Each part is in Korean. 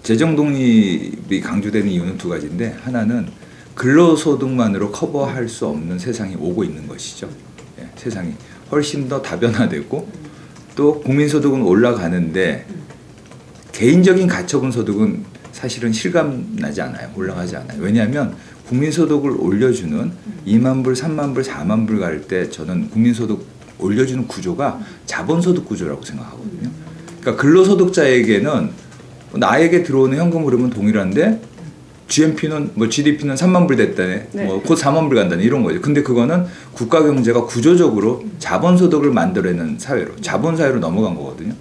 재정 독립이 강조되는 이유는 두 가지인데, 하나는 근로소득만으로 커버할 수 없는 세상이 오고 있는 것이죠. 예, 세상이 훨씬 더 다변화되고 또 국민소득은 올라가는데 개인적인 가처분 소득은 사실은 실감나지 않아요. 올라가지 않아요. 왜냐하면 국민소득을 올려주는 2만 불, 3만 불, 4만 불 갈 때 저는 국민소득 올려주는 구조가 자본소득 구조라고 생각하거든요. 그러니까 근로소득자에게는 나에게 들어오는 현금 흐름은 동일한데 GNP는 뭐 GDP는 3만 불 됐다네, 네. 뭐 곧 4만 불 간다네 이런 거죠. 근데 그거는 국가 경제가 구조적으로 자본소득을 만들어내는 사회로, 자본사회로 넘어간 거거든요.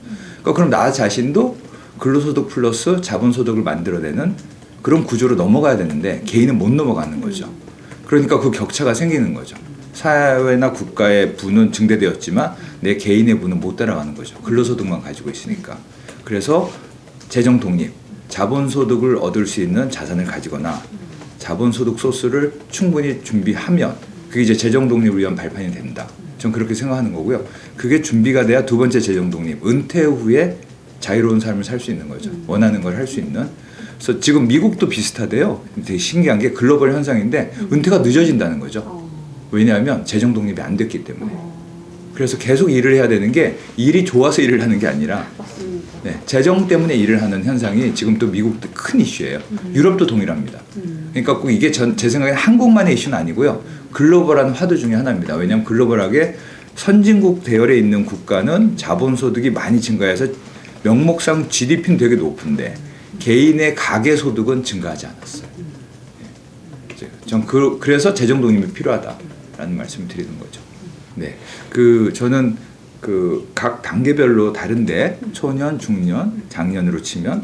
그러니까 그럼 나 자신도 근로소득 플러스 자본소득을 만들어내는 그런 구조로 넘어가야 되는데 개인은 못 넘어가는 거죠. 그러니까 그 격차가 생기는 거죠. 사회나 국가의 부는 증대되었지만 내 개인의 부는 못 따라가는 거죠. 근로소득만 가지고 있으니까. 그래서 재정 독립, 자본소득을 얻을 수 있는 자산을 가지거나 자본소득 소스를 충분히 준비하면 그게 이제 재정 독립을 위한 발판이 된다. 전 그렇게 생각하는 거고요. 그게 준비가 돼야 두 번째 재정 독립, 은퇴 후에 자유로운 삶을 살 수 있는 거죠. 원하는 걸 할 수 있는. 그래서 지금 미국도 비슷하대요. 되게 신기한 게 글로벌 현상인데 은퇴가 늦어진다는 거죠. 왜냐하면 재정 독립이 안 됐기 때문에. 그래서 계속 일을 해야 되는 게 일이 좋아서 일을 하는 게 아니라 네, 재정 때문에 일을 하는 현상이 지금 또 미국도 큰 이슈예요. 유럽도 동일합니다. 그러니까 꼭 이게 제 생각에는 한국만의 이슈는 아니고요. 글로벌한 화두 중에 하나입니다. 왜냐하면 글로벌하게 선진국 대열에 있는 국가는 자본소득이 많이 증가해서 명목상 GDP는 되게 높은데 개인의 가계소득은 증가하지 않았어요. 전 그래서 재정 독립이 필요하다라는 말씀을 드리는 거죠. 네, 저는 각 단계별로 다른데 초년, 중년, 장년으로 치면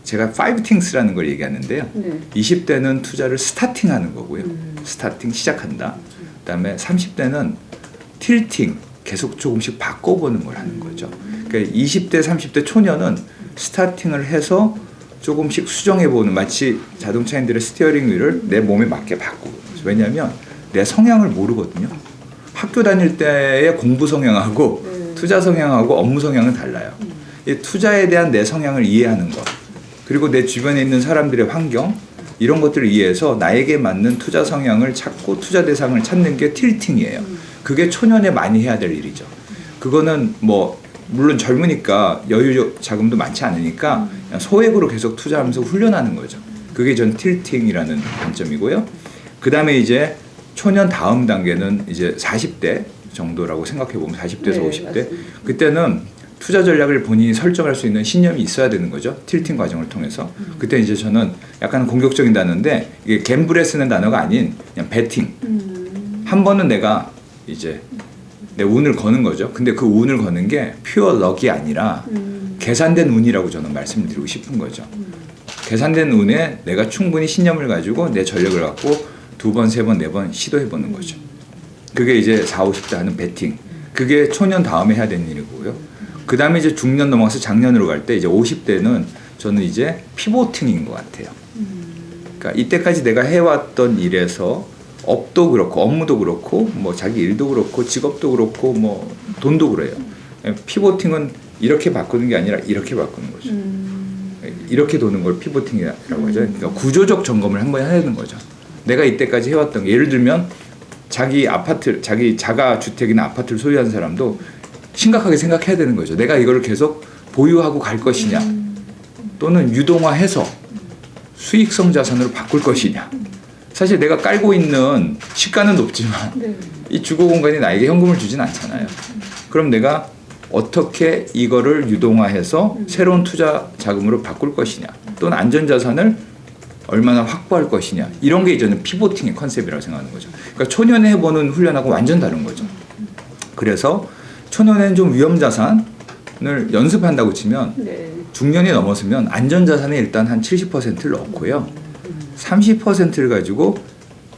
제가 5things라는 걸 얘기하는데요. 네. 20대는 투자를 스타팅하는 거고요. 스타팅 시작한다. 그다음에 30대는 틸팅 계속 조금씩 바꿔보는 걸 하는 거죠. 그러니까 20대, 30대 초년은 스타팅을 해서 조금씩 수정해보는, 마치 자동차 핸들의 스티어링 휠을 내 몸에 맞게 바꾸고. 왜냐하면 내 성향을 모르거든요. 학교 다닐 때의 공부 성향하고 투자 성향하고 업무 성향은 달라요. 이 투자에 대한 내 성향을 이해하는 것, 그리고 내 주변에 있는 사람들의 환경, 이런 것들을 이해해서 나에게 맞는 투자 성향을 찾고 투자 대상을 찾는 게 틸팅이에요. 그게 초년에 많이 해야 될 일이죠. 그거는 뭐 물론 젊으니까 여유 자금도 많지 않으니까 그냥 소액으로 계속 투자하면서 훈련하는 거죠. 그게 전 틸팅이라는 관점이고요. 그 다음에 이제 초년 다음 단계는 이제 40대 정도라고 생각해 보면 40대에서 네, 50대. 맞습니다. 그때는 투자 전략을 본인이 설정할 수 있는 신념이 있어야 되는 거죠. 틸팅 과정을 통해서. 그때 이제 저는 약간 공격적인 단어인데 이게 갬블에 쓰는 단어가 아닌 그냥 배팅. 한 번은 내가 이제 내 운을 거는 거죠. 근데 그 운을 거는 게 퓨어 럭이 아니라 계산된 운이라고 저는 말씀드리고 싶은 거죠. 계산된 운에 내가 충분히 신념을 가지고 내 전략을 갖고 두 번, 세 번, 네 번 시도해보는 거죠. 그게 이제 40, 50대 하는 배팅. 그게 초년 다음에 해야 되는 일이고요. 그 다음에 이제 중년 넘어가서 장년으로 갈 때 이제 50대는 저는 이제 피보팅인 것 같아요. 그러니까 이때까지 내가 해왔던 일에서 업도 그렇고 업무도 그렇고 뭐 자기 일도 그렇고 직업도 그렇고 뭐 돈도 그래요. 피보팅은 이렇게 바꾸는 게 아니라 이렇게 바꾸는 거죠. 이렇게 도는 걸 피보팅이라고 하죠. 그러니까 구조적 점검을 한번 해야 되는 거죠. 내가 이때까지 해왔던 게, 예를 들면 자기 자가 주택이나 아파트를 소유한 사람도 심각하게 생각해야 되는 거죠. 내가 이걸 계속 보유하고 갈 것이냐, 또는 유동화해서 수익성 자산으로 바꿀 것이냐. 사실 내가 깔고 있는 시가는 높지만 이 주거 공간이 나에게 현금을 주진 않잖아요. 그럼 내가 어떻게 이거를 유동화해서 새로운 투자 자금으로 바꿀 것이냐, 또는 안전자산을 얼마나 확보할 것이냐, 이런 게 저는 피보팅의 컨셉이라고 생각하는 거죠. 그러니까 초년에 해보는 훈련하고 완전 다른 거죠. 그래서 초년에는 좀 위험자산을 연습한다고 치면 중년이 넘어서면 안전자산에 일단 한 70%를 넣고요. 30%를 가지고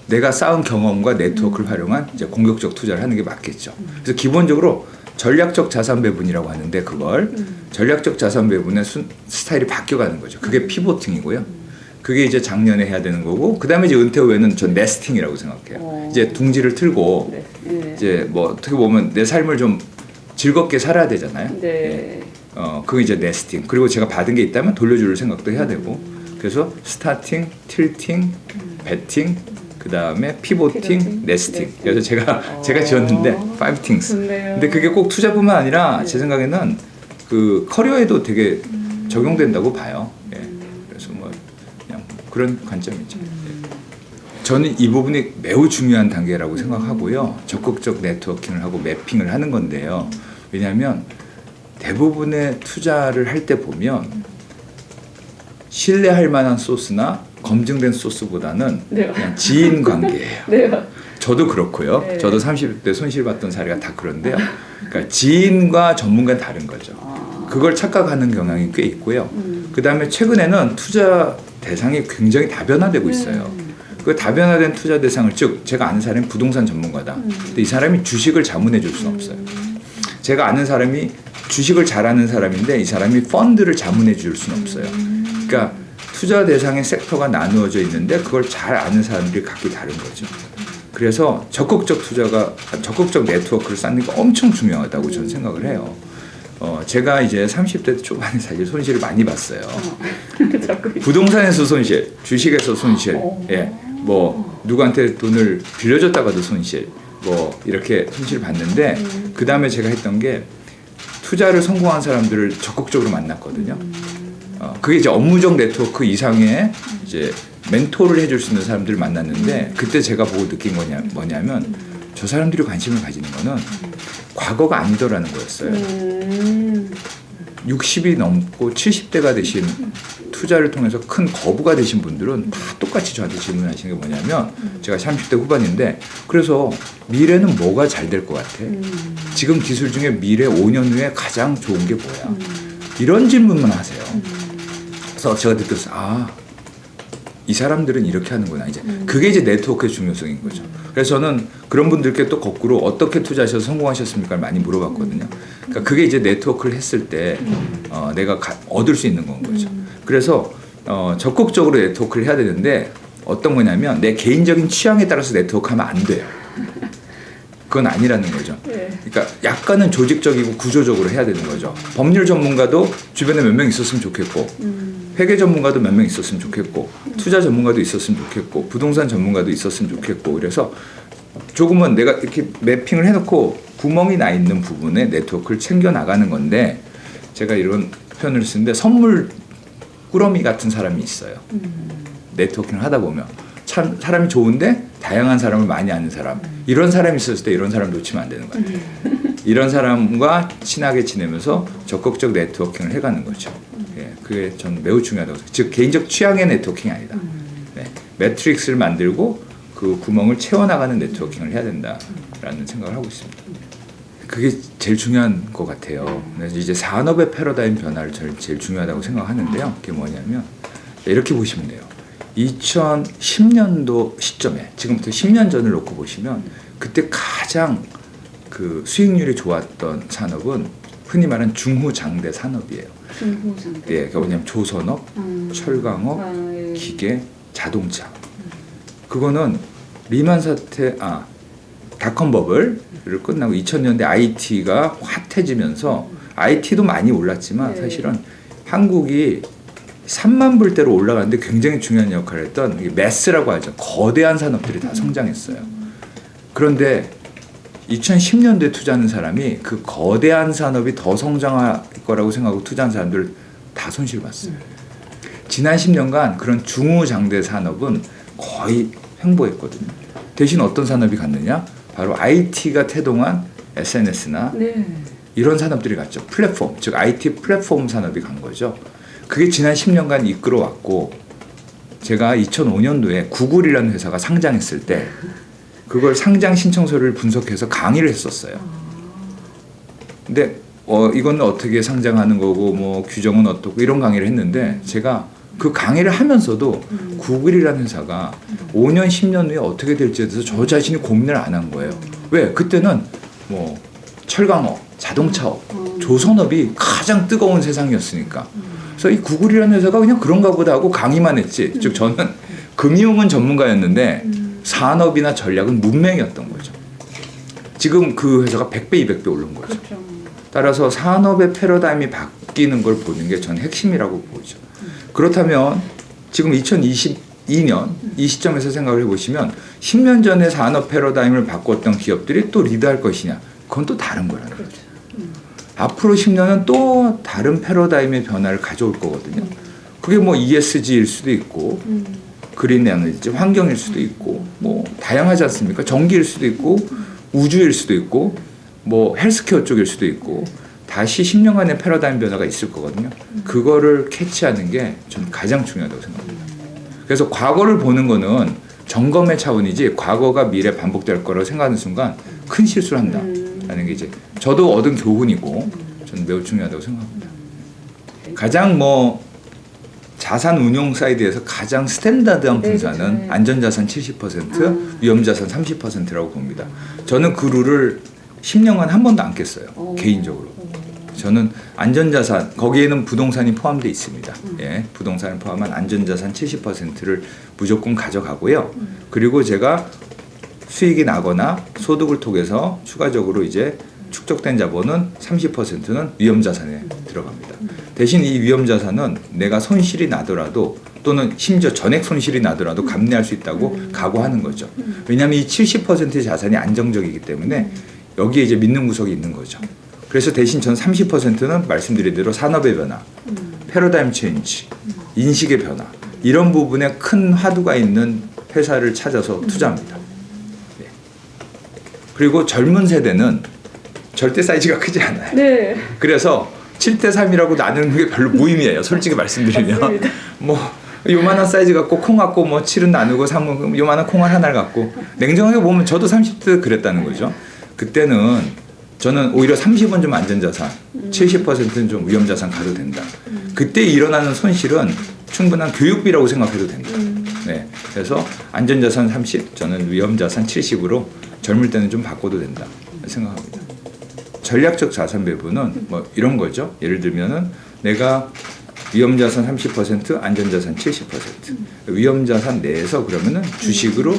내가 쌓은 경험과 네트워크를 활용한 이제 공격적 투자를 하는 게 맞겠죠. 그래서 기본적으로 전략적 자산 배분이라고 하는데, 그걸 전략적 자산 배분의 스타일이 바뀌어가는 거죠. 그게 피보팅이고요. 그게 이제 작년에 해야 되는 거고, 그 다음에 이제 은퇴 후에는 전 네스팅이라고 생각해요. 이제 둥지를 틀고 이제 뭐 어떻게 보면 내 삶을 좀 즐겁게 살아야 되잖아요. 예. 그거 이제 네스팅. 그리고 제가 받은 게 있다면 돌려줄 생각도 해야 되고. 그래서 스타팅, 틸팅, 배팅, 그 다음에 피보팅, 네스팅. 그래서 제가 지었는데 5 things. 근데 그게 꼭 투자뿐만 아니라 제 생각에는 그 커리어에도 되게 적용된다고 봐요. 예. 그래서 뭐 그냥 그런 관점이죠. 예. 저는 이 부분이 매우 중요한 단계라고 생각하고요. 적극적 네트워킹을 하고 매핑을 하는 건데요. 왜냐하면 대부분의 투자를 할 때 보면 신뢰할 만한 소스나 검증된 소스보다는 그냥 지인 관계예요. 저도 그렇고요. 저도 30대 손실봤던 사례가 다 그런데요. 그러니까 지인과 전문가는 다른 거죠. 그걸 착각하는 경향이 꽤 있고요. 그 다음에 최근에는 투자 대상이 굉장히 다변화되고 있어요. 그 다변화된 투자 대상을 즉 제가 아는 사람이 부동산 전문가다. 근데 이 사람이 주식을 자문해 줄 수는 없어요. 제가 아는 사람이 주식을 잘하는 사람인데 이 사람이 펀드를 자문해 줄 수는 없어요. 그러니까 투자 대상의 섹터가 나누어져 있는데 그걸 잘 아는 사람들이 각기 다른 거죠. 그래서 적극적 네트워크를 쌓는 게 엄청 중요하다고 저는 생각을 해요. 제가 이제 30대 초반에 사실 손실을 많이 봤어요. 부동산에서 손실, 주식에서 손실, 예, 뭐 누구한테 돈을 빌려줬다가도 손실, 뭐 이렇게 손실을 봤는데 그 다음에 제가 했던 게 투자를 성공한 사람들을 적극적으로 만났거든요. 그게 이제 업무적 네트워크 이상의 이제 멘토를 해줄 수 있는 사람들을 만났는데 그때 제가 보고 느낀 뭐냐면 저 사람들이 관심을 가지는 거는 과거가 아니더라는 거였어요. 60이 넘고 70대가 되신 투자를 통해서 큰 거부가 되신 분들은 다 똑같이 저한테 질문하시는 게 뭐냐면 제가 30대 후반인데 그래서 미래는 뭐가 잘 될 것 같아? 지금 기술 중에 미래 5년 후에 가장 좋은 게 뭐야? 이런 질문만 하세요. 그래서 제가 느꼈어요. 이 사람들은 이렇게 하는구나. 이제 그게 이제 네트워크의 중요성인 거죠. 그래서 저는 그런 분들께 또 거꾸로 어떻게 투자하셔서 성공하셨습니까? 많이 물어봤거든요. 그러니까 그게 이제 네트워크를 했을 때 내가 얻을 수 있는 건 거죠. 그래서 적극적으로 네트워크를 해야 되는데 어떤 거냐면 내 개인적인 취향에 따라서 네트워크하면 안 돼요. 그건 아니라는 거죠. 그러니까 약간은 조직적이고 구조적으로 해야 되는 거죠. 법률 전문가도 주변에 몇 명 있었으면 좋겠고 회계 전문가도 몇 명 있었으면 좋겠고 투자 전문가도 있었으면 좋겠고 부동산 전문가도 있었으면 좋겠고 그래서 조금은 내가 이렇게 매핑을 해놓고 구멍이 나 있는 부분에 네트워크를 챙겨 나가는 건데 제가 이런 표현을 쓰는데 선물 꾸러미 같은 사람이 있어요. 네트워킹을 하다 보면 참 사람이 좋은데 다양한 사람을 많이 아는 사람 이런 사람이 있었을 때 이런 사람 놓치면 안 되는 것 같아요. 이런 사람과 친하게 지내면서 적극적 네트워킹을 해가는 거죠. 예, 그게 전 매우 중요하다고 생각해요. 즉 개인적 취향의 네트워킹이 아니다. 네, 매트릭스를 만들고 그 구멍을 채워나가는 네트워킹을 해야 된다라는 생각을 하고 있습니다. 그게 제일 중요한 것 같아요. 그래서 이제 산업의 패러다임 변화를 제일 중요하다고 생각하는데요. 그게 뭐냐면 이렇게 보시면 돼요. 2010년도 시점에 지금부터 10년 전을 놓고 보시면 그때 가장 그 수익률이 좋았던 산업은 흔히 말하는 중후장대 산업이에요. 중후장대. 예, 그러니까 뭐냐면 조선업, 철강업, 기계, 자동차. 그거는 리만 사태, 닷컴 버블을 끝나고 2000년대 IT가 핫해지면서 IT도 많이 올랐지만 사실은 한국이 3만 불대로 올라가는데 굉장히 중요한 역할을 했던 매스라고 하죠. 거대한 산업들이 다 성장했어요. 그런데 2010년대에 투자하는 사람이 그 거대한 산업이 더 성장할 거라고 생각하고 투자한 사람들 다 손실 봤어요. 지난 10년간 그런 중후장대 산업은 거의 횡보했거든요. 대신 어떤 산업이 갔느냐? 바로 IT가 태동한 SNS나 이런 산업들이 갔죠. 플랫폼, 즉 IT 플랫폼 산업이 간 거죠. 그게 지난 10년간 이끌어왔고 제가 2005년도에 구글이라는 회사가 상장했을 때 그걸 상장 신청서를 분석해서 강의를 했었어요. 근데 이건 어떻게 상장하는 거고 뭐 규정은 어떻고 이런 강의를 했는데 제가 그 강의를 하면서도 구글이라는 회사가 5년 10년 후에 어떻게 될지에 대해서 저 자신이 고민을 안 한 거예요. 왜? 그때는 뭐 철강업, 자동차업, 조선업이 가장 뜨거운 세상이었으니까. 그래서 이 구글이라는 회사가 그냥 그런가 보다 하고 강의만 했지. 즉 저는 금융은 전문가였는데 산업이나 전략은 문맹이었던 거죠. 지금 그 회사가 100배, 200배 오른 거죠. 따라서 산업의 패러다임이 바뀌는 걸 보는 게 전 핵심이라고 보죠. 그렇다면 지금 2022년 이 시점에서 생각을 해보시면 10년 전에 산업 패러다임을 바꿨던 기업들이 또 리드할 것이냐, 그건 또 다른 거라는 거죠. 앞으로 10년은 또 다른 패러다임의 변화를 가져올 거거든요. 그게 뭐 ESG일 수도 있고 그린 에너지, 환경일 수도 있고 뭐 다양하지 않습니까? 전기일 수도 있고 우주일 수도 있고 뭐 헬스케어 쪽일 수도 있고 다시 10년간의 패러다임 변화가 있을 거거든요. 그거를 캐치하는 게 저는 가장 중요하다고 생각합니다. 그래서 과거를 보는 거는 점검의 차원이지 과거가 미래 반복될 거라고 생각하는 순간 큰 실수를 한다라는 게 이제 저도 얻은 교훈이고 저는 매우 중요하다고 생각합니다. 가장 뭐 자산 운용 사이드에서 가장 스탠다드한 분산은 안전자산 70%, 위험자산 30%라고 봅니다. 저는 그 룰을 10년간 한 번도 안 깼어요. 개인적으로. 저는 안전자산, 거기에는 부동산이 포함되어 있습니다. 예, 부동산을 포함한 안전자산 70%를 무조건 가져가고요. 그리고 제가 수익이 나거나 소득을 통해서 추가적으로 이제 축적된 자본은 30%는 위험자산에 들어갑니다. 대신 이 위험자산은 내가 손실이 나더라도 또는 심지어 전액 손실이 나더라도 감내할 수 있다고 각오하는 거죠. 왜냐하면 이 70%의 자산이 안정적이기 때문에 여기에 이제 믿는 구석이 있는 거죠. 그래서 대신 전 30%는 말씀드린 대로 산업의 변화, 패러다임 체인지, 인식의 변화 이런 부분에 큰 화두가 있는 회사를 찾아서 투자합니다. 네. 그리고 젊은 세대는 절대 사이즈가 크지 않아요. 네. 그래서 7대3이라고 나누는 게 별로 무의미해요. 솔직히 말씀드리면. 뭐 요만한 사이즈 갖고 콩 갖고 뭐 7은 나누고 3은 요만한 콩알 하나를 갖고 냉정하게 보면 저도 30대 그랬다는 거죠. 그때는 저는 오히려 30은 좀 안전자산, 70%는 좀 위험자산 가도 된다. 그때 일어나는 손실은 충분한 교육비라고 생각해도 된다. 네. 그래서 안전자산 30, 저는 위험자산 70으로 젊을 때는 좀 바꿔도 된다 생각합니다. 전략적 자산 배분은 뭐 이런 거죠. 예를 들면은 내가 위험자산 30%, 안전자산 70%. 위험자산 내에서 그러면은 주식으로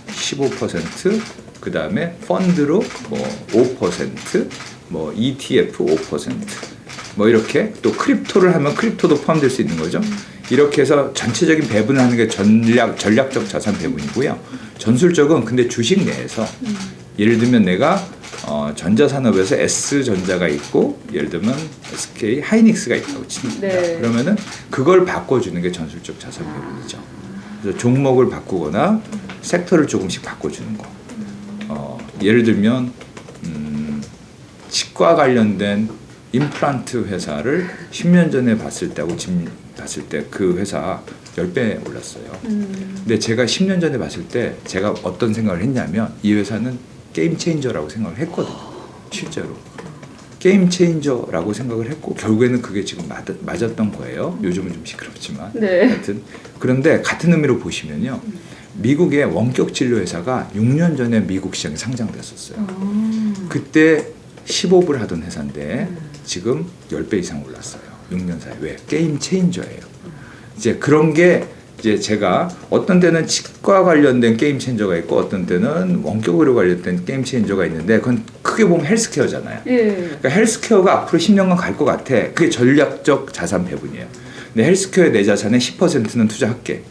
15%, 그 다음에 펀드로 뭐 5%, 뭐 ETF 5%, 뭐 이렇게 또 크립토를 하면 크립토도 포함될 수 있는 거죠. 이렇게 해서 전체적인 배분을 하는 게 전략적 자산 배분이고요. 전술적은 근데 주식 내에서 예를 들면 내가 전자산업에서 S전자가 있고 예를 들면 SK 하이닉스가 있다고 칩니다. 네. 그러면은 그걸 바꿔주는 게 전술적 자산 배분이죠. 그래서 종목을 바꾸거나 섹터를 조금씩 바꿔주는 거. 예를 들면 치과 관련된 임플란트 회사를 10년 전에 봤을 때하고 지금 봤을 때 그 회사 10배 올랐어요. 근데 제가 10년 전에 봤을 때 제가 어떤 생각을 했냐면 이 회사는 게임 체인저라고 생각을 했거든요. 실제로. 게임 체인저라고 생각을 했고 결국에는 그게 지금 맞았던 거예요. 요즘은 좀 시끄럽지만. 네. 하여튼 그런데 같은 의미로 보시면요. 미국의 원격 진료 회사가 6년 전에 미국 시장에 상장됐었어요. 그때 15불 하던 회사인데 지금 10배 이상 올랐어요. 6년 사이에. 왜? 게임 체인저예요. 이제 그런 게 이제 제가 어떤 때는 치과 관련된 게임 체인저가 있고 어떤 때는 원격으로 관련된 게임 체인저가 있는데 그건 크게 보면 헬스케어잖아요. 예. 그러니까 헬스케어가 앞으로 10년간 갈 것 같아. 그게 전략적 자산 배분이에요. 근데 헬스케어의 내 자산의 10%는 투자할게.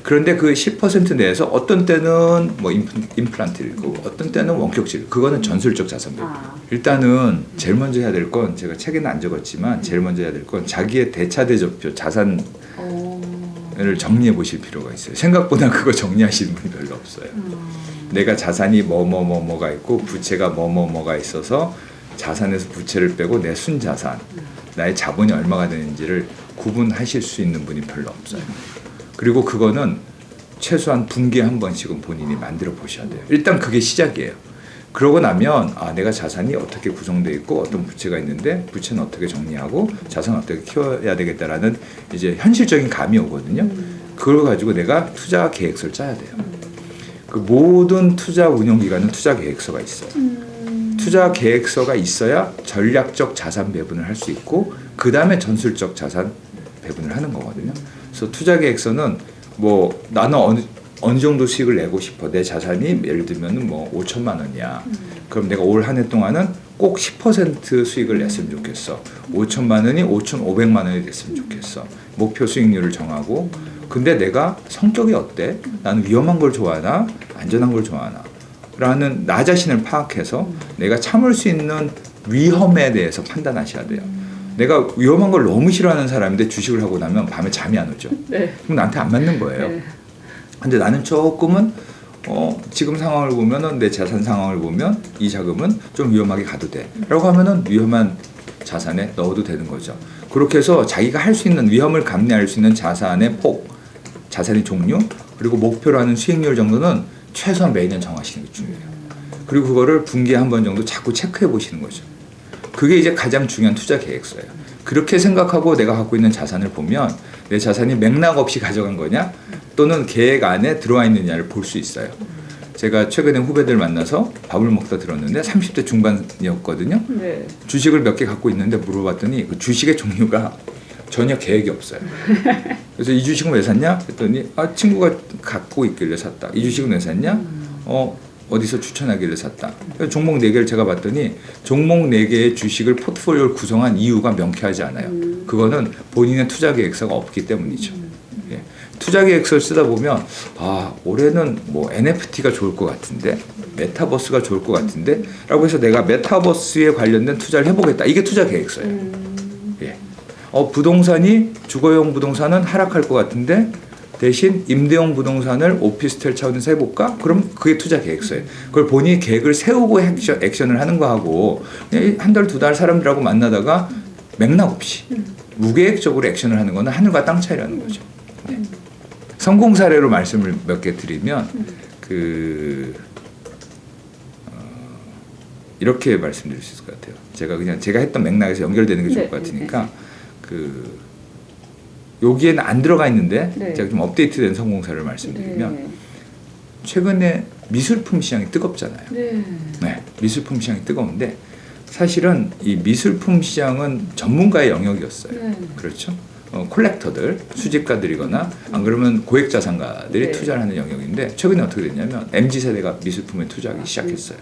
그런데 그 10% 내에서 어떤 때는 뭐 임플란트를 있고 어떤 때는 원격질, 그거는 전술적 자산 배분. 일단은 제일 먼저 해야 될 건 제가 책에는 안 적었지만 제일 먼저 해야 될 건 자기의 대차대조표 자산을 정리해 보실 필요가 있어요. 생각보다 그거 정리하시는 분이 별로 없어요. 내가 자산이 뭐가 있고 부채가 뭐가 있어서 자산에서 부채를 빼고 내 순자산, 나의 자본이 얼마가 되는지를 구분하실 수 있는 분이 별로 없어요. 그리고 그거는 최소한 분기에 한 번씩은 본인이 만들어 보셔야 돼요. 일단 그게 시작이에요. 그러고 나면 내가 자산이 어떻게 구성되어 있고 어떤 부채가 있는데 부채는 어떻게 정리하고 자산은 어떻게 키워야 되겠다라는 이제 현실적인 감이 오거든요. 그걸 가지고 내가 투자 계획서를 짜야 돼요. 그 모든 투자 운용 기관은 투자 계획서가 있어요. 투자 계획서가 있어야 전략적 자산 배분을 할 수 있고 그 다음에 전술적 자산 배분을 하는 거거든요. 그래서 투자 계획서는 뭐 나는 어느 정도 수익을 내고 싶어. 내 자산이 예를 들면 뭐 5천만 원이야. 그럼 내가 올 한 해 동안은 꼭 10% 수익을 냈으면 좋겠어. 5천만 원이 5,500만 원이 됐으면 좋겠어. 목표 수익률을 정하고 근데 내가 성격이 어때? 나는 위험한 걸 좋아하나? 안전한 걸 좋아하나? 라는 나 자신을 파악해서 내가 참을 수 있는 위험에 대해서 판단하셔야 돼요. 내가 위험한 걸 너무 싫어하는 사람인데 주식을 하고 나면 밤에 잠이 안 오죠. 네. 그럼 나한테 안 맞는 거예요. 네. 근데 나는 조금은 지금 상황을 보면은 내 자산 상황을 보면 이 자금은 좀 위험하게 가도 돼 라고 하면은 위험한 자산에 넣어도 되는 거죠. 그렇게 해서 자기가 할 수 있는 위험을 감내할 수 있는 자산의 폭, 자산의 종류 그리고 목표로 하는 수익률 정도는 최소한 매년 정하시는 게 중요해요. 그리고 그거를 분기에 한 번 정도 자꾸 체크해 보시는 거죠. 그게 이제 가장 중요한 투자 계획서예요. 그렇게 생각하고 내가 갖고 있는 자산을 보면 내 자산이 맥락 없이 가져간 거냐 또는 계획 안에 들어와 있느냐를 볼 수 있어요. 제가 최근에 후배들 만나서 밥을 먹다 들었는데 30대 중반이었거든요. 네. 주식을 몇 개 갖고 있는데 물어봤더니 그 주식의 종류가 전혀 계획이 없어요. 그래서 이 주식은 왜 샀냐? 했더니 친구가 갖고 있길래 샀다. 이 주식은 왜 샀냐? 어디서 추천하길래 샀다. 종목 4개를 제가 봤더니 종목 4개의 주식을 포트폴리오를 구성한 이유가 명쾌하지 않아요. 그거는 본인의 투자 계획서가 없기 때문이죠. 예. 투자 계획서를 쓰다 보면 올해는 뭐 NFT가 좋을 것 같은데 메타버스가 좋을 것 같은데 라고 해서 내가 메타버스에 관련된 투자를 해보겠다. 이게 투자 계획서예요. 예. 부동산이 주거용 부동산은 하락할 것 같은데 대신 임대용 부동산을 오피스텔 차원에서 해볼까? 그럼 그게 투자 계획서예요. 그걸 본인이 계획을 세우고 액션을 하는 거하고 한 달, 2달 사람들하고 만나다가 맥락 없이 무계획적으로 액션을 하는 거는 하늘과 땅 차이라는 거죠. 네. 성공 사례로 말씀을 몇 개 드리면 이렇게 말씀드릴 수 있을 것 같아요. 제가 했던 맥락에서 연결되는 게 좋을 것 같으니까 여기에는 안 들어가 있는데 네. 제가 좀 업데이트된 성공 사례를 말씀드리면 최근에 미술품 시장이 뜨겁잖아요. 네, 미술품 시장이 뜨거운데 사실은 이 미술품 시장은 전문가의 영역이었어요. 그렇죠? 콜렉터들, 수집가들이거나 안 그러면 고액자산가들이 투자를 하는 영역인데 최근에 어떻게 됐냐면 MZ세대가 미술품에 투자하기 시작했어요.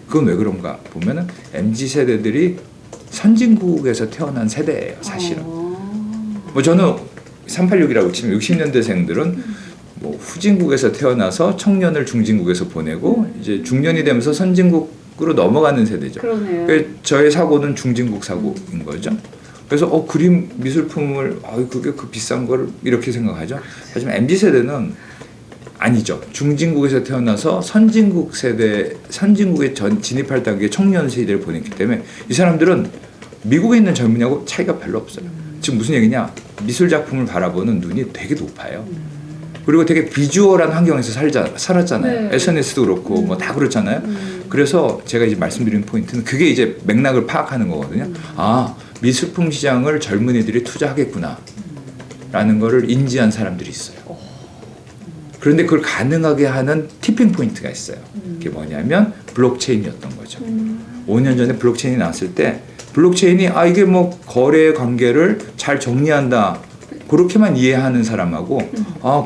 그건 왜 그런가 보면은 MZ세대들이 선진국에서 태어난 세대예요, 사실은. 저는 386이라고 치면 60년대생들은 뭐 후진국에서 태어나서 청년을 중진국에서 보내고 이제 중년이 되면서 선진국으로 넘어가는 세대죠. 그러니까 저의 사고는 중진국 사고인 거죠. 그래서 그림 미술품을 그게 그 비싼 걸 이렇게 생각하죠. 하지만 MZ세대는 아니죠. 중진국에서 태어나서 선진국에 진입할 단계의 청년 세대를 보냈기 때문에 이 사람들은 미국에 있는 젊은이하고 차이가 별로 없어요. 지금 무슨 얘기냐? 미술 작품을 바라보는 눈이 되게 높아요. 그리고 되게 비주얼한 환경에서 살았잖아요. SNS도 그렇고 뭐 다 그렇잖아요. 그래서 제가 이제 말씀드리는 포인트는 그게 이제 맥락을 파악하는 거거든요. 미술품 시장을 젊은이들이 투자하겠구나 라는 거를 인지한 사람들이 있어요. 그런데 그걸 가능하게 하는 티핑 포인트가 있어요. 그게 뭐냐면 블록체인이었던 거죠. 5년 전에 블록체인이 나왔을 때 블록체인이 이게 뭐 거래 관계를 잘 정리한다 그렇게만 이해하는 사람하고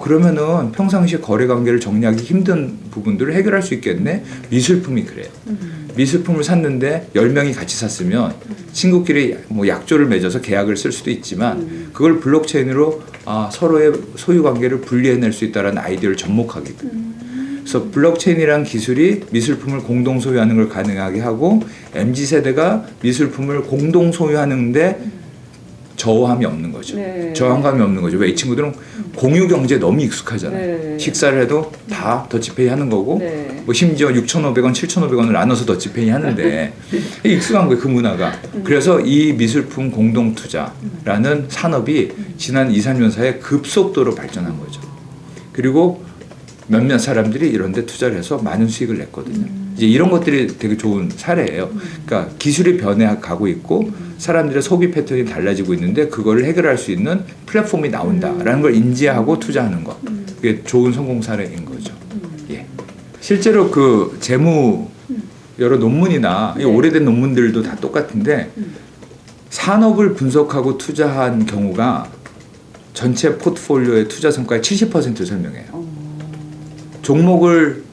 그러면은 평상시에 거래 관계를 정리하기 힘든 부분들을 해결할 수 있겠네. 미술품이 그래요. 미술품을 샀는데 10명이 같이 샀으면 친구끼리 뭐 약조를 맺어서 계약을 쓸 수도 있지만 그걸 블록체인으로 서로의 소유 관계를 분리해낼 수 있다는 아이디어를 접목하게 돼요. 그래서 블록체인이라는 기술이 미술품을 공동 소유하는 걸 가능하게 하고 MZ세대가 미술품을 공동 소유하는데 저항감이 없는 거죠. 저항감이 없는 거죠. 왜 이 친구들은 공유 경제에 너무 익숙하잖아요. 식사를 해도 다 더치페이 하는 거고 뭐 심지어 6,500원, 7,500원을 나눠서 더치페이 하는데 익숙한 거예요. 그 문화가. 그래서 이 미술품 공동 투자라는 산업이 지난 2, 3년 사이에 급속도로 발전한 거죠. 그리고 몇몇 사람들이 이런 데 투자를 해서 많은 수익을 냈거든요. 이제 이런 것들이 되게 좋은 사례예요. 그러니까 기술이 변해가고 있고 사람들의 소비 패턴이 달라지고 있는데 그거를 해결할 수 있는 플랫폼이 나온다라는 걸 인지하고 투자하는 것. 그게 좋은 성공 사례인 거죠. 예. 실제로 그 재무 여러 논문이나 오래된 논문들도 다 똑같은데 산업을 분석하고 투자한 경우가 전체 포트폴리오의 투자 성과의 70%를 설명해요. 종목을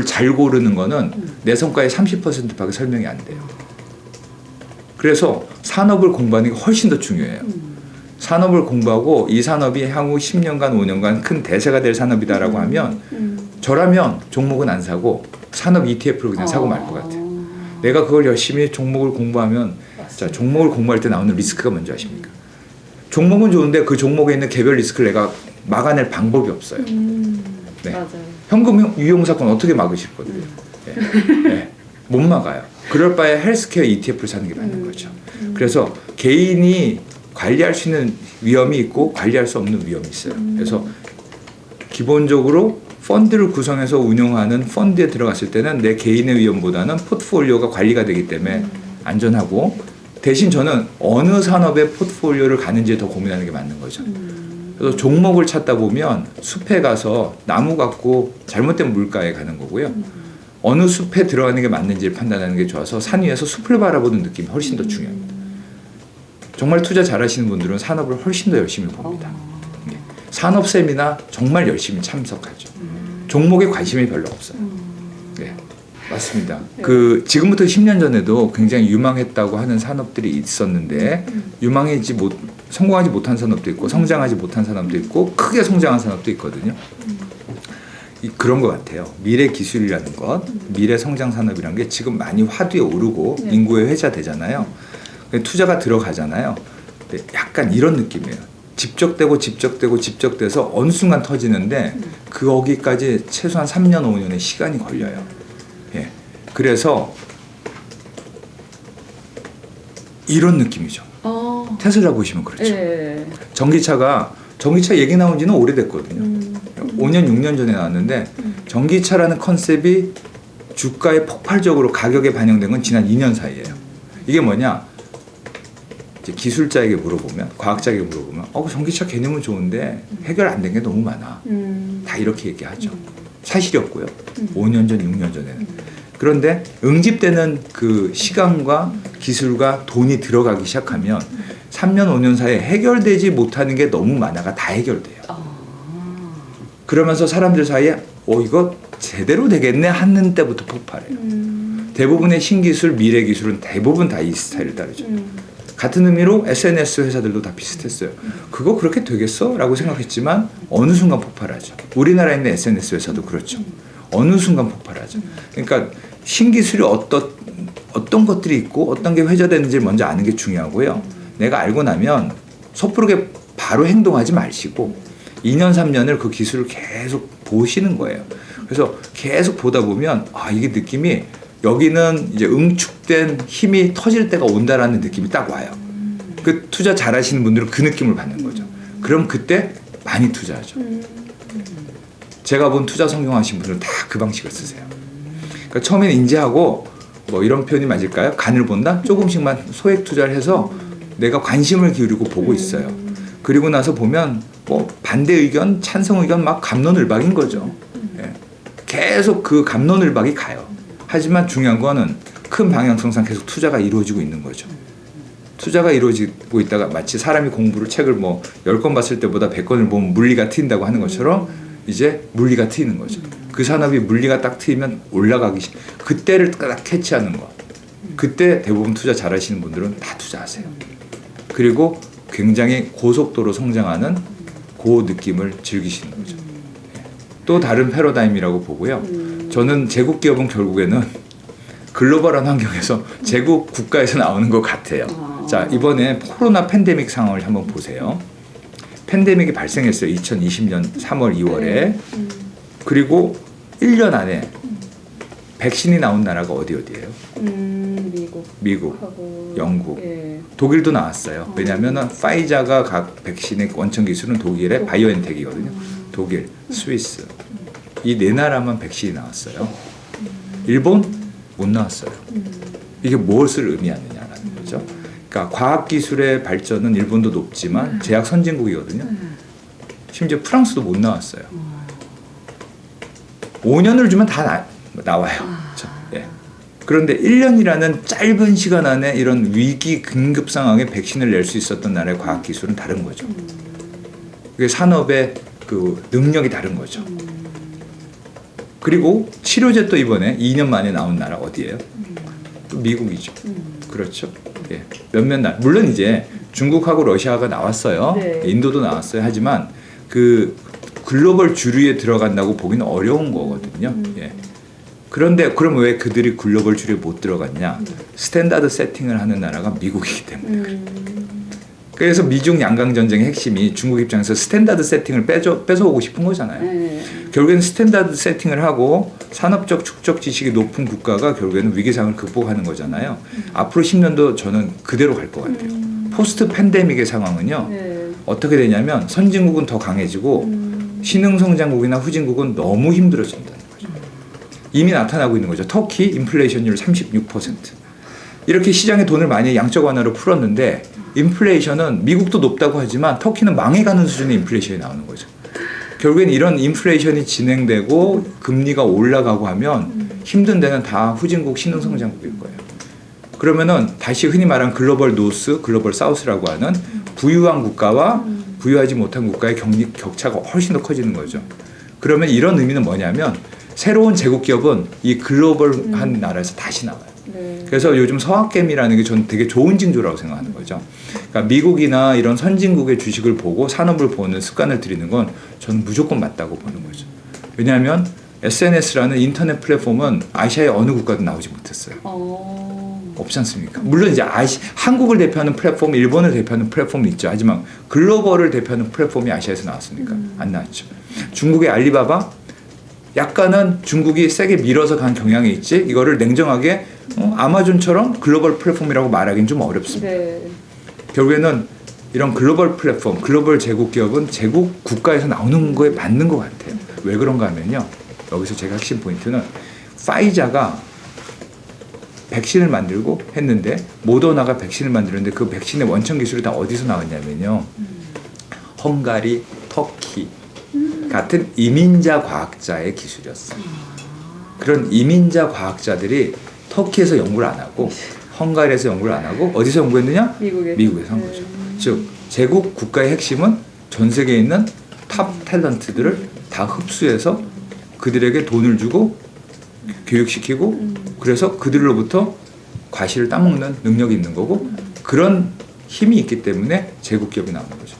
잘 고르는 거는 내 성과의 30%밖에 설명이 안 돼요. 그래서 산업을 공부하는 게 훨씬 더 중요해요. 산업을 공부하고 이 산업이 향후 10년간 5년간 큰 대세가 될 산업이다라고 하면 저라면 종목은 안 사고 산업 ETF를 그냥 사고 말 것 같아요. 내가 그걸 열심히 종목을 공부하면 자, 종목을 공부할 때 나오는 리스크가 뭔지 아십니까? 종목은 좋은데 그 종목에 있는 개별 리스크를 내가 막아낼 방법이 없어요. 네. 맞아요. 현금 유용 사건 어떻게 막으실 건데요? 네. 네. 못 막아요. 그럴 바에 헬스케어 ETF를 사는 게 맞는 거죠. 그래서 개인이 관리할 수 있는 위험이 있고 관리할 수 없는 위험이 있어요. 그래서 기본적으로 펀드를 구성해서 운용하는 펀드에 들어갔을 때는 내 개인의 위험보다는 포트폴리오가 관리가 되기 때문에 안전하고, 대신 저는 어느 산업에 포트폴리오를 가는지에 더 고민하는 게 맞는 거죠. 그래서 종목을 찾다 보면 숲에 가서 나무 갖고 잘못된 물가에 가는 거고요. 어느 숲에 들어가는 게 맞는지를 판단하는 게 좋아서 산 위에서 숲을 바라보는 느낌이 훨씬 더 중요합니다. 정말 투자 잘하시는 분들은 산업을 훨씬 더 열심히 봅니다. 산업 세미나 정말 열심히 참석하죠. 종목에 관심이 별로 없어요. 네, 맞습니다. 그 지금부터 10년 전에도 굉장히 유망했다고 하는 산업들이 있었는데 성공하지 못한 산업도 있고 성장하지 못한 산업도 있고 크게 성장한 산업도 있거든요. 그런 것 같아요. 미래 기술이라는 것, 미래 성장 산업이라는 게 지금 많이 화두에 오르고 인구에 회자되잖아요. 투자가 들어가잖아요. 약간 이런 느낌이에요. 집적돼서 어느 순간 터지는데 거기까지 최소한 3년, 5년의 시간이 걸려요. 예. 그래서 이런 느낌이죠. 테슬라 보시면 그렇죠. 전기차 얘기 나온 지는 오래됐거든요. 5년, 6년 전에 나왔는데 전기차라는 컨셉이 주가에 폭발적으로 가격에 반영된 건 지난 2년 사이예요. 이게 뭐냐? 이제 기술자에게 물어보면, 과학자에게 물어보면 전기차 개념은 좋은데 해결 안 된 게 너무 많아. 다 이렇게 얘기하죠. 사실이었고요. 5년 전, 6년 전에는. 그런데 응집되는 그 시간과 기술과 돈이 들어가기 시작하면 3년, 5년 사이에 해결되지 못하는 게 너무 많아가 다 해결돼요. 그러면서 사람들 사이에 이거 제대로 되겠네 하는 때부터 폭발해요. 대부분의 신기술, 미래 기술은 대부분 다 이 스타일을 따르죠. 같은 의미로 SNS 회사들도 다 비슷했어요. 그거 그렇게 되겠어? 라고 생각했지만 어느 순간 폭발하죠. 우리나라에 있는 SNS 회사도 그렇죠. 어느 순간 폭발하죠. 그러니까 신기술이 어떤 것들이 있고 어떤 게 회자되는지 먼저 아는 게 중요하고요. 내가 알고 나면 섣부르게 바로 행동하지 마시고 2년, 3년을 그 기술을 계속 보시는 거예요. 그래서 계속 보다 보면 이게 느낌이, 여기는 이제 응축된 힘이 터질 때가 온다라는 느낌이 딱 와요. 그 투자 잘하시는 분들은 그 느낌을 받는 거죠. 그럼 그때 많이 투자하죠. 제가 본 투자 성공하신 분들은 다 그 방식을 쓰세요. 그러니까 처음에는 인지하고 이런 표현이 맞을까요? 간을 본다? 조금씩만 소액 투자를 해서 내가 관심을 기울이고 보고 있어요. 그리고 나서 보면 반대 의견, 찬성 의견 막 갑론을박인 거죠. 예. 계속 그 갑론을박이 가요. 하지만 중요한 거는 큰 방향성상 계속 투자가 이루어지고 있는 거죠. 투자가 이루어지고 있다가 마치 사람이 공부를 책을 10권 봤을 때보다 100권을 보면 물리가 트인다고 하는 것처럼 이제 물리가 트이는 거죠. 그 산업이 물리가 딱 트이면 그때를 딱 캐치하는 거. 그때 대부분 투자 잘하시는 분들은 다 투자하세요. 그리고 굉장히 고속도로 성장하는 그 느낌을 즐기시는 거죠. 또 다른 패러다임이라고 보고요. 저는 제국 기업은 결국에는 글로벌한 환경에서 제국 국가에서 나오는 것 같아요. 자, 이번에 코로나 팬데믹 상황을 한번 보세요. 팬데믹이 발생했어요. 2020년 3월, 2월에. 그리고 1년 안에 백신이 나온 나라가 어디예요? 미국, 영국, 독일도 나왔어요. 왜냐하면 파이자가 각 백신의 원천 기술은 독일의 바이오엔텍이거든요. 독일, 스위스. 이 네 나라만 백신이 나왔어요. 일본 못 나왔어요. 이게 무엇을 의미하느냐라는 거죠. 그러니까 과학기술의 발전은 일본도 높지만 제약 선진국이거든요. 심지어 프랑스도 못 나왔어요. 5년을 주면 다 나와요. 예. 그런데 1년이라는 짧은 시간 안에 이런 위기 긴급 상황에 백신을 낼 수 있었던 나라의 과학기술은 다른 거죠. 그게 산업의 그 능력이 다른 거죠. 그리고 치료제 또 이번에 2년 만에 나온 나라 어디예요? 또 미국이죠. 그렇죠. 예, 몇몇 나라 물론 이제 중국하고 러시아가 나왔어요. 네. 인도도 나왔어요. 하지만 그 글로벌 주류에 들어간다고 보기는 어려운 거거든요. 예. 그런데 그럼 왜 그들이 글로벌 주류에 못 들어갔냐? 스탠다드 세팅을 하는 나라가 미국이기 때문에. 그래서 미중 양강 전쟁의 핵심이 중국 입장에서 스탠다드 세팅을 뺏어오고 싶은 거잖아요. 네. 결국에는 스탠다드 세팅을 하고 산업적 축적 지식이 높은 국가가 결국에는 위기상을 극복하는 거잖아요. 앞으로 10년도 저는 그대로 갈 것 같아요. 포스트 팬데믹의 상황은요. 네. 어떻게 되냐면 선진국은 더 강해지고 신흥성장국이나 후진국은 너무 힘들어진다는 거죠. 이미 나타나고 있는 거죠. 터키 인플레이션율 36%. 이렇게 시장에 돈을 많이 양적 완화로 풀었는데 인플레이션은 미국도 높다고 하지만 터키는 망해가는 수준의 인플레이션이 나오는 거죠. 결국엔 이런 인플레이션이 진행되고 금리가 올라가고 하면 힘든 데는 다 후진국 신흥성장국일 거예요. 그러면은 다시 흔히 말하는 글로벌 노스, 글로벌 사우스라고 하는 부유한 국가와 부유하지 못한 국가의 격차가 훨씬 더 커지는 거죠. 그러면 이런 의미는 뭐냐면 새로운 제국 기업은 이 글로벌한 나라에서 다시 나와요. 네. 그래서 요즘 서학개미라는 게 저는 되게 좋은 징조라고 생각하는 거죠. 그러니까 미국이나 이런 선진국의 주식을 보고 산업을 보는 습관을 들이는 건 저는 무조건 맞다고 보는 거죠. 왜냐하면 SNS라는 인터넷 플랫폼은 아시아의 어느 국가도 나오지 못했어요. 없지 않습니까? 물론 이제 한국을 대표하는 플랫폼, 일본을 대표하는 플랫폼이 있죠. 하지만 글로벌을 대표하는 플랫폼이 아시아에서 나왔습니까? 안 나왔죠. 중국의 알리바바 약간은 중국이 세게 밀어서 간 경향이 있지 이거를 냉정하게 아마존처럼 글로벌 플랫폼이라고 말하기는 좀 어렵습니다. 네. 결국에는 이런 글로벌 플랫폼, 글로벌 제국 기업은 제국 국가에서 나오는 거에 맞는 것 같아요. 왜 그런가 하면요. 여기서 제가 핵심 포인트는 파이자가 백신을 만들고 했는데 모더나가 백신을 만드는데 그 백신의 원천 기술이 다 어디서 나왔냐면요. 헝가리, 터키 같은 이민자 과학자의 기술이었어요. 그런 이민자 과학자들이 터키에서 연구를 안 하고 헝가리에서 연구를 안 하고 어디서 연구했느냐? 미국에서 한 거죠. 즉 제국 국가의 핵심은 전 세계에 있는 탑 탤런트들을 다 흡수해서 그들에게 돈을 주고 교육시키고 그래서 그들로부터 과실을 따먹는 능력이 있는 거고 그런 힘이 있기 때문에 제국 기업이 나오는 거죠.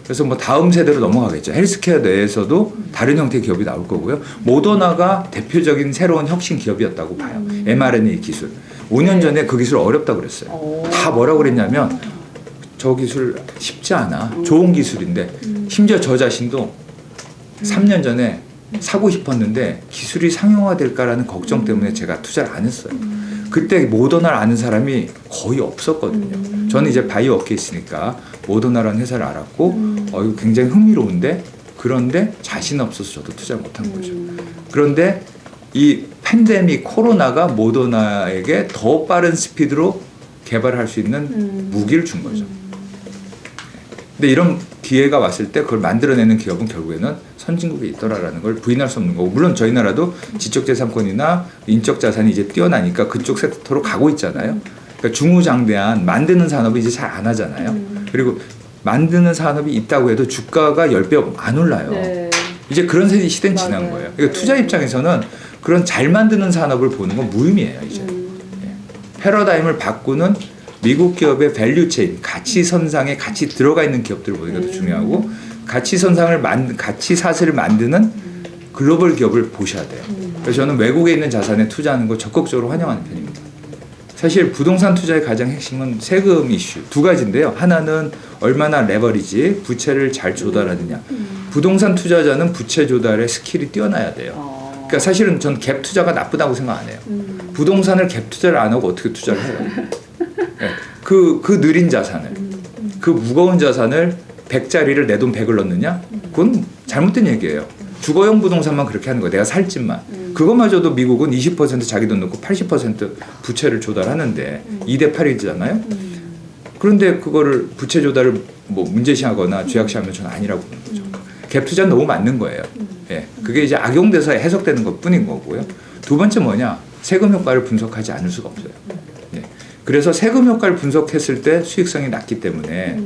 그래서 뭐 다음 세대로 넘어가겠죠. 헬스케어 내에서도 다른 형태의 기업이 나올 거고요. 모더나가 대표적인 새로운 혁신 기업이었다고 봐요. mRNA 기술. 5년 전에 그 기술 어렵다고 그랬어요. 다 뭐라고 그랬냐면 저 기술 쉽지 않아. 좋은 기술인데 심지어 저 자신도 3년 전에 사고 싶었는데 기술이 상용화될까라는 걱정 때문에 제가 투자를 안 했어요. 그때 모더나를 아는 사람이 거의 없었거든요. 저는 이제 바이오 업계에 있으니까 모더나라는 회사를 알았고 이거 굉장히 흥미로운데 그런데 자신 없어서 저도 투자를 못한 거죠. 그런데 이 팬데믹 코로나가 모더나에게 더 빠른 스피드로 개발할 수 있는 무기를 준 거죠. 근데 이런 기회가 왔을 때 그걸 만들어내는 기업은 결국에는 선진국에 있더라라는 걸 부인할 수 없는 거고 물론 저희 나라도 지적재산권이나 인적자산이 이제 뛰어나니까 그쪽 섹터로 가고 있잖아요. 그러니까 중후장대한 만드는 산업이 이제 잘 안 하잖아요. 그리고 만드는 산업이 있다고 해도 주가가 10배 안 올라요. 네. 이제 그런 시대는 지난 거예요. 그러니까 투자 입장에서는 그런 잘 만드는 산업을 보는 건 무의미해요. 이제 패러다임을 바꾸는 미국 기업의 밸류체인, 가치선상에 같이 들어가 있는 기업들을 보는 게 더 중요하고 가치 사슬을 만드는 글로벌 기업을 보셔야 돼요. 그래서 저는 외국에 있는 자산에 투자하는 걸 적극적으로 환영하는 편입니다. 사실 부동산 투자의 가장 핵심은 세금 이슈 두 가지인데요. 하나는 얼마나 레버리지, 부채를 잘 조달하느냐. 부동산 투자자는 부채 조달에 스킬이 뛰어나야 돼요. 그러니까 사실은 전 갭 투자가 나쁘다고 생각 안 해요. 부동산을 갭 투자를 안 하고 어떻게 투자를 해요? 네. 그 느린 자산을, 그 무거운 자산을 100짜리를 내 돈 100을 넣느냐? 그건 잘못된 얘기예요. 주거용 부동산만 그렇게 하는 거예요. 내가 살 집만. 그것마저도 미국은 20% 자기 돈 넣고 80% 부채를 조달하는데 2대 8이잖아요. 그런데 그거를 부채 조달을 뭐 문제시하거나 죄악시하면 저는 아니라고 보는 거죠. 갭 투자는 너무 맞는 거예요. 예. 그게 이제 악용돼서 해석되는 것 뿐인 거고요. 두 번째 뭐냐? 세금 효과를 분석하지 않을 수가 없어요. 예. 그래서 세금 효과를 분석했을 때 수익성이 낮기 때문에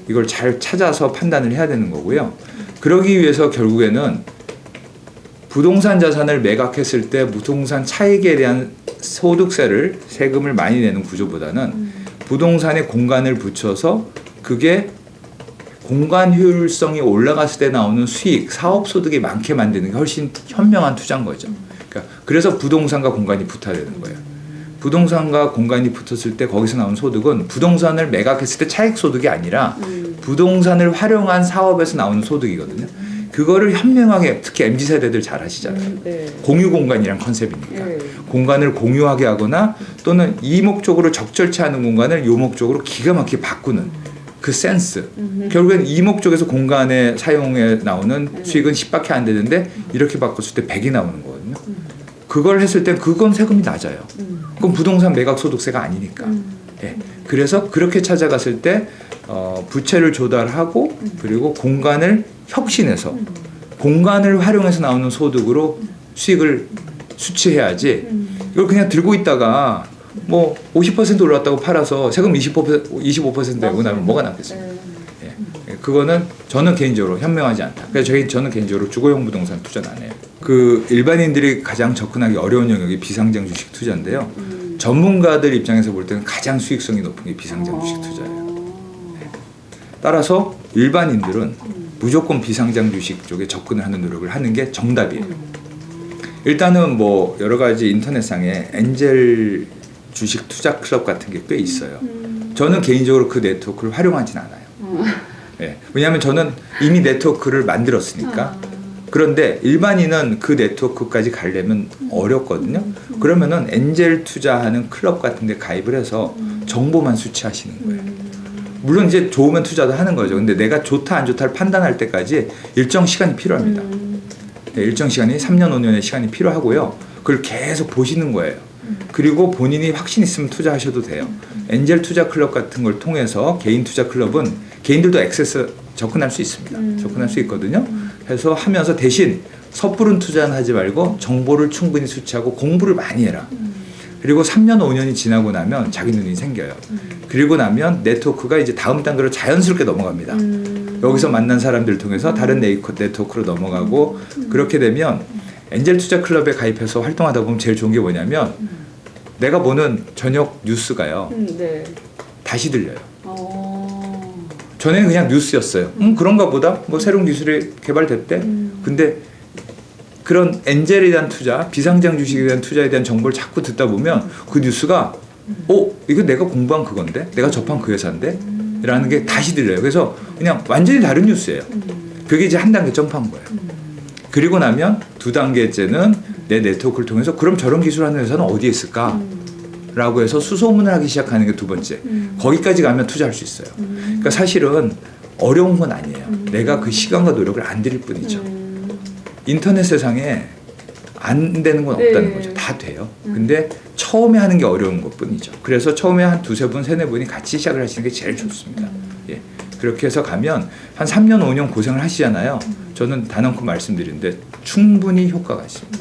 이걸 잘 찾아서 판단을 해야 되는 거고요. 그러기 위해서 결국에는 부동산 자산을 매각했을 때 부동산 차익에 대한 소득세를 세금을 많이 내는 구조보다는 부동산에 공간을 붙여서 그게 공간 효율성이 올라갔을 때 나오는 수익, 사업 소득이 많게 만드는 게 훨씬 현명한 투자인 거죠. 그러니까 그래서 부동산과 공간이 붙어야 되는 거예요. 부동산과 공간이 붙었을 때 거기서 나오는 소득은 부동산을 매각했을 때 차익 소득이 아니라 부동산을 활용한 사업에서 나오는 소득이거든요. 그거를 현명하게, 특히 MZ세대들 잘 하시잖아요. 네. 공유 공간이란 컨셉이니까. 네. 공간을 공유하게 하거나 또는 이 목적으로 적절치 않은 공간을 이 목적으로 기가 막히게 바꾸는 그 센스. 결국엔 이 목적에서 공간의 사용에 나오는 수익은 10밖에 안 되는데 이렇게 바꿨을 때 100이 나오는 거거든요. 그걸 했을 때 그건 세금이 낮아요. 그건 부동산 매각 소득세가 아니니까. 예. 그래서 그렇게 찾아갔을 때 부채를 조달하고 그리고 공간을 혁신해서 공간을 활용해서 나오는 소득으로 수익을 수취해야지 이걸 그냥 들고 있다가 뭐 50% 올랐다고 팔아서 세금 25% 내고 나면 뭐가 남겠습니까? 예. 그거는 저는 개인적으로 현명하지 않다. 그래서 저는 개인적으로 주거용 부동산 투자는 안 해요. 그 일반인들이 가장 접근하기 어려운 영역이 비상장 주식 투자인데요. 전문가들 입장에서 볼 때는 가장 수익성이 높은 게 비상장 주식 투자예요. 네. 따라서 일반인들은 무조건 비상장 주식 쪽에 접근을 하는 노력을 하는 게 정답이에요. 일단은 뭐 여러 가지 인터넷상에 엔젤 주식 투자 클럽 같은 게 꽤 있어요. 저는 개인적으로 그 네트워크를 활용하진 않아요. 네. 왜냐하면 저는 이미 네트워크를 만들었으니까. 그런데 일반인은 그 네트워크까지 가려면 어렵거든요. 그러면은 엔젤 투자하는 클럽 같은 데 가입을 해서 정보만 수취하시는 거예요. 물론 이제 좋으면 투자도 하는 거죠. 근데 내가 좋다 안 좋다를 판단할 때까지 일정 시간이 필요합니다. 네, 일정 시간이 3년 5년의 시간이 필요하고요. 그걸 계속 보시는 거예요. 그리고 본인이 확신 있으면 투자하셔도 돼요. 엔젤 투자 클럽 같은 걸 통해서 개인 투자 클럽은 개인들도 액세스 접근할 수 있습니다. 접근할 수 있거든요. 해서 하면서 대신 섣부른 투자는 하지 말고 정보를 충분히 수취하고 공부를 많이 해라. 그리고 3년 5년이 지나고 나면 자기 눈이 생겨요. 그리고 나면 네트워크가 이제 다음 단계로 자연스럽게 넘어갑니다. 여기서 만난 사람들 통해서 다른 네트워크로 넘어가고 그렇게 되면 엔젤 투자 클럽에 가입해서 활동하다 보면 제일 좋은 게 뭐냐면 내가 보는 저녁 뉴스가요. 네. 다시 들려요. 전에는 그냥 뉴스였어요. 그런가 보다. 뭐 새로운 기술이 개발됐대. 근데 그런 엔젤에 대한 투자, 비상장 주식에 대한 투자에 대한 정보를 자꾸 듣다 보면 그 뉴스가 이거 내가 공부한 그건데? 내가 접한 그 회사인데? 라는 게 다시 들려요. 그래서 그냥 완전히 다른 뉴스예요. 그게 이제 한 단계 점프한 거예요. 그리고 나면 두 단계째는 내 네트워크를 통해서 그럼 저런 기술하는 회사는 어디에 있을까? 라고 해서 수소문을 하기 시작하는 게 두 번째. 거기까지 가면 투자할 수 있어요. 그러니까 사실은 어려운 건 아니에요. 내가 그 시간과 노력을 안 들일 뿐이죠. 인터넷 세상에 안 되는 건 없다는 거죠. 다 돼요. 근데 처음에 하는 게 어려운 것 뿐이죠. 그래서 처음에 한 두세 분, 세네 분이 같이 시작을 하시는 게 제일 좋습니다. 예. 그렇게 해서 가면 한 3년, 5년 고생을 하시잖아요. 저는 단언코 말씀드리는데 충분히 효과가 있습니다.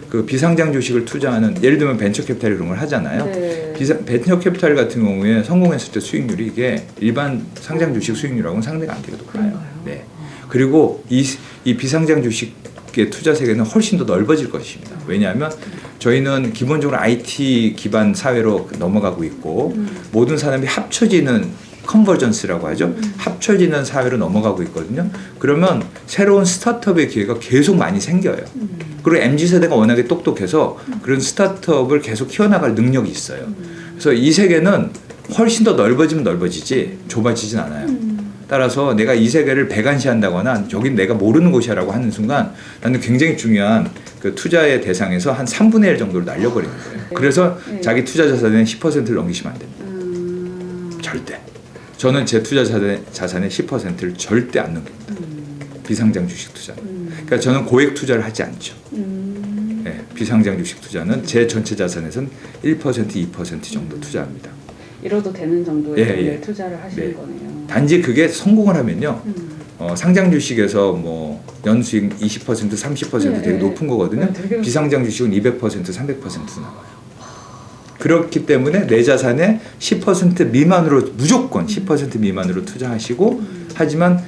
그 비상장 주식을 투자하는 예를 들면 벤처 캐피탈 이런 걸 하잖아요. 네. 벤처 캐피탈 같은 경우에 성공했을 때 수익률이 이게 일반 상장 주식 수익률하고는 상대가 안 되게 높아요. 네. 그리고 이 비상장 주식의 투자 세계는 훨씬 더 넓어질 것입니다. 왜냐하면 저희는 기본적으로 IT 기반 사회로 넘어가고 있고 모든 사람이 합쳐지는 컨버전스라고 하죠. 합쳐지는 사회로 넘어가고 있거든요. 그러면 새로운 스타트업의 기회가 계속 많이 생겨요. 그리고 MZ세대가 워낙에 똑똑해서 그런 스타트업을 계속 키워나갈 능력이 있어요. 그래서 이 세계는 훨씬 더 넓어지면 넓어지지 좁아지진 않아요. 따라서 내가 이 세계를 배관시한다거나 여긴 내가 모르는 곳이라고 하는 순간 나는 굉장히 중요한 그 투자의 대상에서 한 3분의 1 정도를 날려버리는 거예요. 그래서 자기 투자 자산의 10%를 넘기시면 안 됩니다. 절대. 저는 제 투자 자산의 10%를 절대 안 넘깁니다. 비상장 주식 투자는. 그러니까 저는 고액 투자를 하지 않죠. 네, 비상장 주식 투자는 제 전체 자산에선 1%, 2% 정도 투자합니다. 이뤄도 되는 정도의 예. 투자를 하시는 네. 거네요. 단지 그게 성공을 하면요. 상장 주식에서 뭐 연수익 20%, 30% 되게 높은 거거든요. 되게 비상장 주식은 200%, 300% 나와요. 그렇기 때문에 내 자산의 10% 미만으로 무조건 10% 미만으로 투자하시고 하지만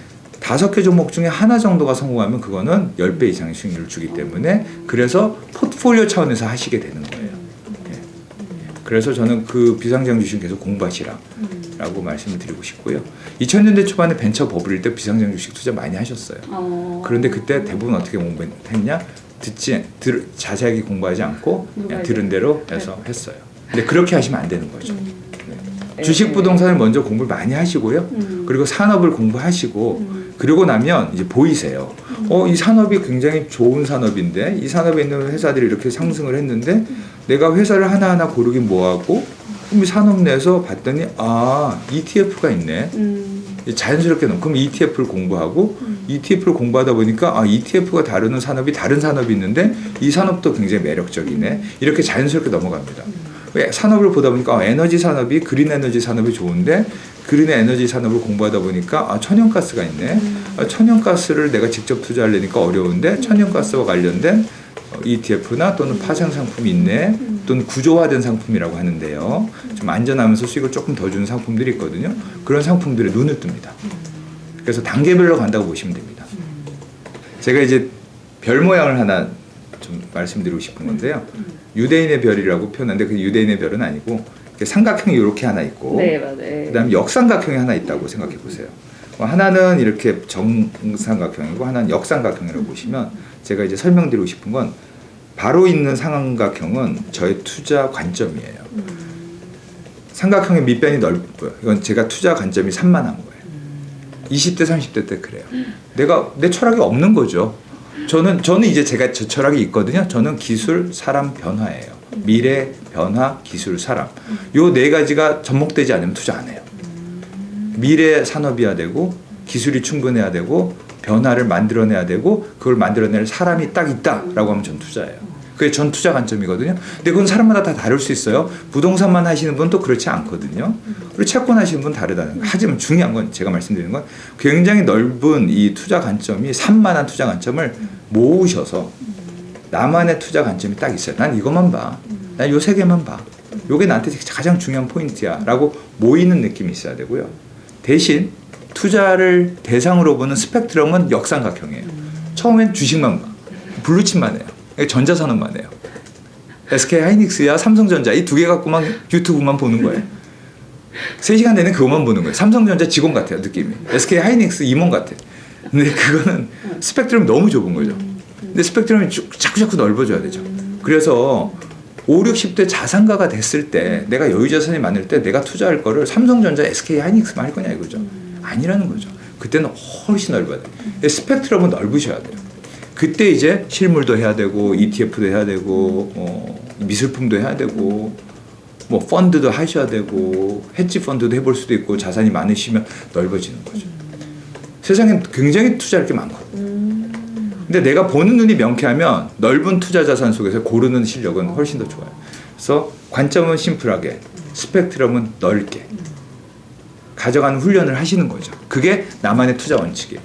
5개 종목 중에 하나 정도가 성공하면 그거는 10배 이상의 수익률을 주기 때문에 그래서 포트폴리오 차원에서 하시게 되는 거예요. 예. 그래서 저는 그 비상장 주식 계속 공부하시라라고 말씀을 드리고 싶고요. 2000년대 초반에 벤처 버블일 때 비상장 주식 투자 많이 하셨어요. 그런데 그때 대부분 어떻게 공부했냐? 자세하게 공부하지 않고 그냥 들은 대로 해서 했어요. 근데 그렇게 하시면 안 되는 거죠. 주식 부동산을 먼저 공부를 많이 하시고요. 그리고 산업을 공부하시고 그러고 나면 이제 보이세요. 이 산업이 굉장히 좋은 산업인데 이 산업에 있는 회사들이 이렇게 상승을 했는데 내가 회사를 하나하나 고르긴 뭐하고 이 산업 내에서 봤더니 ETF가 있네. 자연스럽게 그럼 ETF를 공부하고 ETF를 공부하다 보니까 ETF가 다루는 산업이 다른 산업이 있는데 이 산업도 굉장히 매력적이네. 이렇게 자연스럽게 넘어갑니다. 왜 산업을 보다 보니까 에너지 산업이 그린 에너지 산업이 좋은데 그린 에너지 산업을 공부하다 보니까 천연가스가 있네. 천연가스를 내가 직접 투자하려니까 어려운데 천연가스와 관련된 ETF나 또는 파생 상품이 있네. 또는 구조화된 상품이라고 하는데요. 좀 안전하면서 수익을 조금 더 주는 상품들이 있거든요. 그런 상품들에 눈을 뜹니다. 그래서 단계별로 간다고 보시면 됩니다. 제가 이제 별 모양을 하나 좀 말씀드리고 싶은 건데요. 유대인의 별이라고 표현하는데 그 유대인의 별은 아니고 삼각형이 이렇게 하나 있고 그다음에 역삼각형이 하나 있다고 생각해 보세요. 하나는 이렇게 정삼각형이고 하나는 역삼각형이라고 보시면 제가 이제 설명드리고 싶은 건 바로 있는 삼각형은 저의 투자 관점이에요. 삼각형의 밑변이 넓고요. 이건 제가 투자 관점이 산만한 거예요. 20대 30대 때 그래요. 내 철학이 없는 거죠. 저는 이제 제가 저 철학이 있거든요. 저는 기술, 사람, 변화예요. 미래, 변화, 기술, 사람. 요 네 가지가 접목되지 않으면 투자 안 해요. 미래 산업이어야 되고 기술이 충분해야 되고 변화를 만들어내야 되고 그걸 만들어낼 사람이 딱 있다라고 하면 전 투자예요. 그게 전 투자 관점이거든요. 근데 그건 사람마다 다 다를 수 있어요. 부동산만 하시는 분은 또 그렇지 않거든요. 그리고 채권 하시는 분은 다르다는 거예요. 하지만 중요한 건 제가 말씀드리는 건 굉장히 넓은 이 투자 관점이 산만한 투자 관점을 모으셔서 나만의 투자 관점이 딱 있어요. 난 이것만 봐. 난 요 세 개만 봐. 요게 나한테 가장 중요한 포인트야 라고 모이는 느낌이 있어야 되고요. 대신 투자를 대상으로 보는 스펙트럼은 역삼각형이에요. 처음엔 주식만 봐. 블루칩만 해요. 전자산업만 해요. SK 하이닉스야 삼성전자 이 두 개 갖고만 유튜브만 보는 거예요. 3시간 내내 그것만 보는 거예요. 삼성전자 직원 같아요. 느낌이. SK 하이닉스 임원 같아요. 근데 그거는 스펙트럼이 너무 좁은 거죠. 근데 스펙트럼이 자꾸 넓어져야 되죠. 그래서 5, 60대 자산가가 됐을 때 내가 여유자산이 많을 때 내가 투자할 거를 삼성전자, SK 하이닉스만 할 거냐 이거죠. 아니라는 거죠. 그때는 훨씬 넓어야 돼요. 스펙트럼은 넓으셔야 돼요. 그때 이제 실물도 해야 되고 ETF도 해야 되고 미술품도 해야 되고 뭐 펀드도 하셔야 되고 헤지 펀드도 해볼 수도 있고 자산이 많으시면 넓어지는 거죠. 세상엔 굉장히 투자할 게 많거든요. 근데 내가 보는 눈이 명쾌하면 넓은 투자 자산 속에서 고르는 실력은 훨씬 더 좋아요. 그래서 관점은 심플하게 스펙트럼은 넓게 가져가는 훈련을 하시는 거죠. 그게 나만의 투자 원칙이에요.